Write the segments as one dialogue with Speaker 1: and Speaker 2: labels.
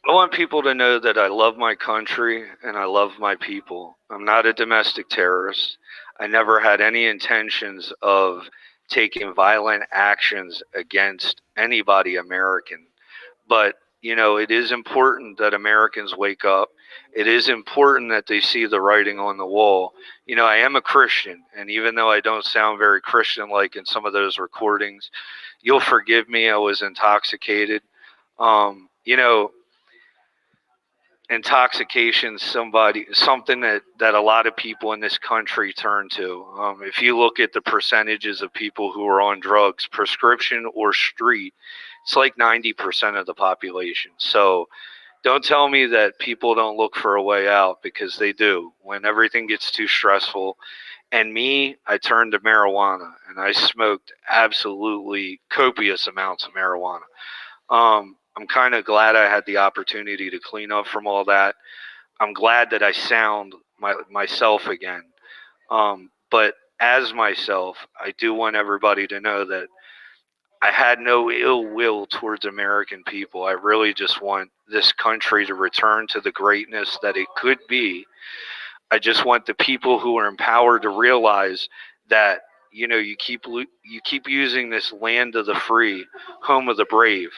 Speaker 1: I want people to know that I love my country and I love my people. I'm not a domestic terrorist. I never had any intentions of taking violent actions against anybody American. But, it is important that Americans wake up. It is important that they see the writing on the wall. I am a Christian, and even though I don't sound very Christian like in some of those recordings, you'll forgive me. I was intoxicated. Um, you know, Intoxication something that a lot of people in this country turn to. If you look at the percentages of people who are on drugs, prescription or street, it's like 90% of the population. So don't tell me that people don't look for a way out, because they do when everything gets too stressful. And me, I turned to marijuana, and I smoked absolutely copious amounts of marijuana. I'm kind of glad I had the opportunity to clean up from all that. I'm glad that I sound myself again. But as myself, I do want everybody to know that I had no ill will towards American people. I really just want this country to return to the greatness that it could be. I just want the people who are empowered to realize that you keep using this land of the free, home of the brave.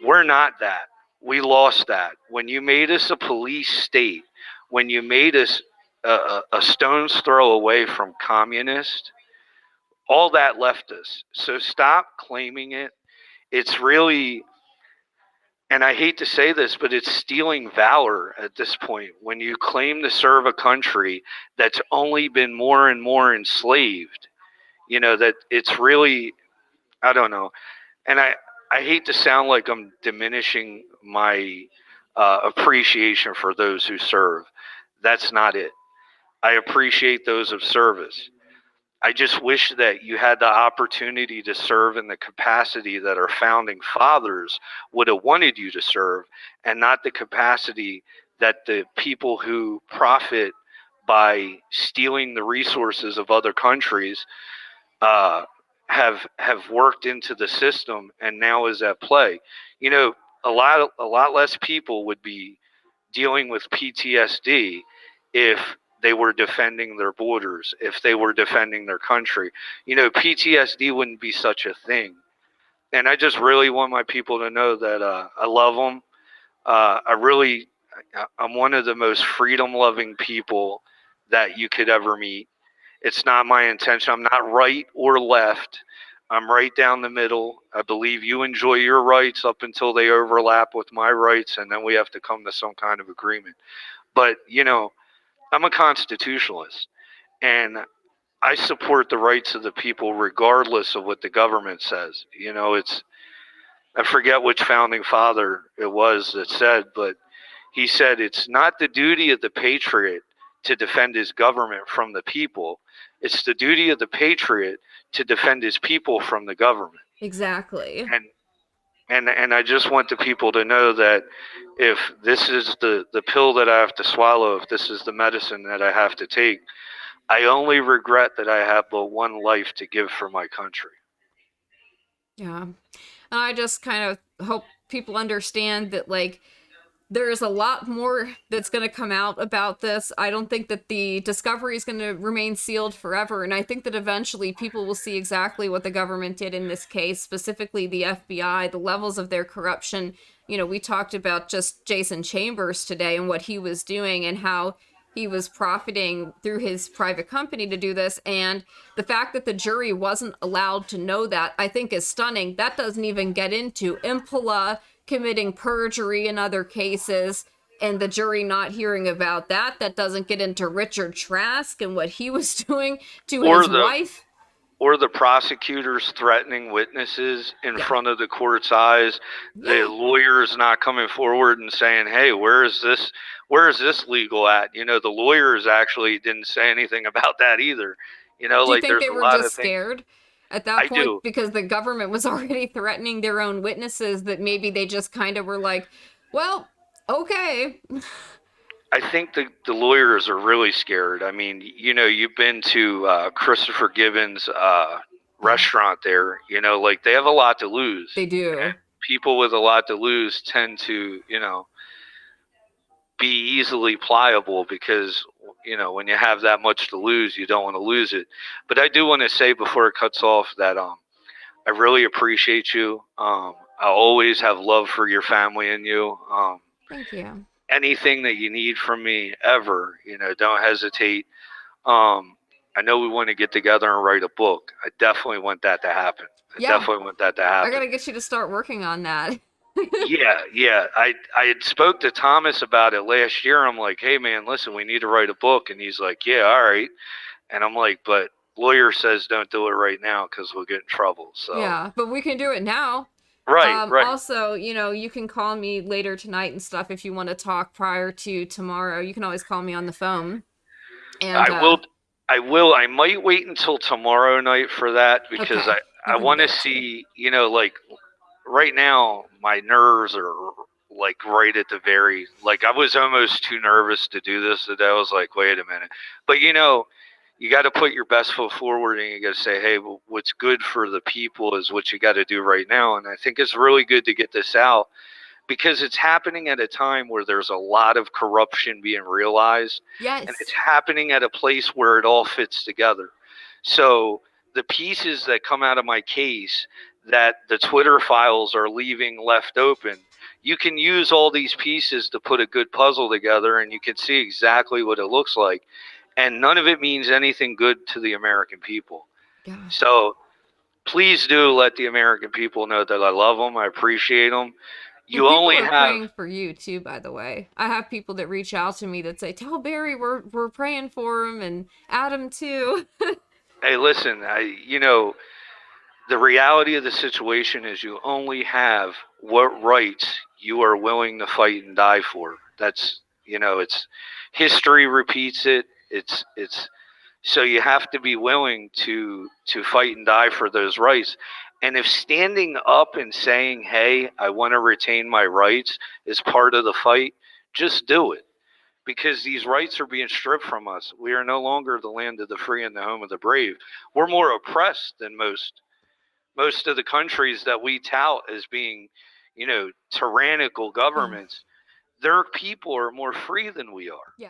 Speaker 1: We're not that. We lost that. When you made us a police state, when you made us a stone's throw away from communist, all that left us. So stop claiming it. It's really, and I hate to say this, but it's stealing valor at this point when you claim to serve a country that's only been more and more enslaved. That it's really, I don't know. And I hate to sound like I'm diminishing my appreciation for those who serve. That's not it. I appreciate those of service. I just wish that you had the opportunity to serve in the capacity that our founding fathers would have wanted you to serve, and not the capacity that the people who profit by stealing the resources of other countries uh, have worked into the system and now is at play. A lot less people would be dealing with PTSD if they were defending their borders, if they were defending their country. PTSD wouldn't be such a thing. And I just really want my people to know that I love them. I'm one of the most freedom loving people that you could ever meet. It's not my intention. I'm not right or left. I'm right down the middle. I believe you enjoy your rights up until they overlap with my rights, and then we have to come to some kind of agreement. But, I'm a constitutionalist, and I support the rights of the people regardless of what the government says. I forget which founding father it was that said, but he said it's not the duty of the patriot to defend his government from the people. It's the duty of the patriot to defend his people from the government.
Speaker 2: Exactly.
Speaker 1: And and I just want the people to know that if this is the pill that I have to swallow, if this is the medicine that I have to take, I only regret that I have but one life to give for my country.
Speaker 2: Yeah. And I just kind of hope people understand that, like, there's a lot more that's going to come out about this. I don't think that the discovery is going to remain sealed forever. And I think that eventually people will see exactly what the government did in this case, specifically the FBI, the levels of their corruption. We talked about just Jason Chambers today and what he was doing and how he was profiting through his private company to do this. And the fact that the jury wasn't allowed to know that, I think, is stunning. That doesn't even get into Impala committing perjury in other cases and the jury not hearing about that. That doesn't get into Richard Trask and what he was doing to
Speaker 1: Or
Speaker 2: his
Speaker 1: the
Speaker 2: wife.
Speaker 1: or the prosecutors threatening witnesses in
Speaker 2: Yeah.
Speaker 1: front of the court's eyes, the
Speaker 2: Yeah.
Speaker 1: lawyers not coming forward and saying, "Hey, where is this legal at?" The lawyers actually didn't say anything about that either.
Speaker 2: Do you
Speaker 1: Like
Speaker 2: think
Speaker 1: there's
Speaker 2: they
Speaker 1: a
Speaker 2: were
Speaker 1: lot
Speaker 2: just
Speaker 1: of things.
Speaker 2: scared at that
Speaker 1: I
Speaker 2: point
Speaker 1: do.
Speaker 2: because the government was already threatening their own witnesses, that maybe they just kind of were like, well, okay.
Speaker 1: I think the lawyers are really scared. I mean, you've been to Christopher Gibbons'
Speaker 2: Yeah,
Speaker 1: restaurant there. Like they have a lot to lose.
Speaker 2: they do.
Speaker 1: people with a lot to lose tend to, be easily pliable because, when you have that much to lose, you don't want to lose it. But I do want to say before it cuts off that I really appreciate you. I always have love for your family and you.
Speaker 2: Thank you.
Speaker 1: Anything that you need from me ever, don't hesitate. Um, I know we want to get together and write a book. I definitely want that to happen. I
Speaker 2: Yeah,
Speaker 1: definitely want that to
Speaker 2: I
Speaker 1: happen.
Speaker 2: gotta get you to start working on that.
Speaker 1: Yeah, yeah. I had spoke to Thomas about it last year. I'm like, hey man, listen, we need to write a book, and he's like, yeah, all right. And I'm like, but lawyer says don't do it right now because we'll get in trouble. So
Speaker 2: Yeah, but we can do it now.
Speaker 1: right, right.
Speaker 2: Also, you can call me later tonight and stuff if you want to talk prior to tomorrow. You can always call me on the phone. And
Speaker 1: I will. I will. I might wait until tomorrow night for that because
Speaker 2: okay, you
Speaker 1: I
Speaker 2: can do
Speaker 1: want to
Speaker 2: that too.
Speaker 1: see. Like right now, my nerves are like right at the very. Like I was almost too nervous to do this today. I was like, wait a minute. But you got to put your best foot forward, and you got to say, hey, what's good for the people is what you got to do right now. And I think it's really good to get this out because it's happening at a time where there's a lot of corruption being realized, and it's
Speaker 2: Yes.
Speaker 1: happening at a place where it all fits together. So the pieces that come out of my case that the Twitter files are leaving left open, you can use all these pieces to put a good puzzle together, and you can see exactly what it looks like. And none of it means anything good to the American people.
Speaker 2: Yeah.
Speaker 1: So please do let the American people know that I love them. I appreciate them.
Speaker 2: And
Speaker 1: You
Speaker 2: people
Speaker 1: only
Speaker 2: are
Speaker 1: have.
Speaker 2: praying for you too, by the way. I have people that reach out to me that say, "Tell Barry we're praying for him and Adam too."
Speaker 1: Hey, listen. The reality of the situation is you only have what rights you are willing to fight and die for. It's history repeats it. It's so you have to be willing to fight and die for those rights. And if standing up and saying, "Hey, I want to retain my rights," is part of the fight, just do it. Because these rights are being stripped from us. We are no longer the land of the free and the home of the brave. We're more oppressed than most of the countries that we tout as being, tyrannical
Speaker 2: Yeah.
Speaker 1: governments. Their people are more free than we are.
Speaker 2: Yeah.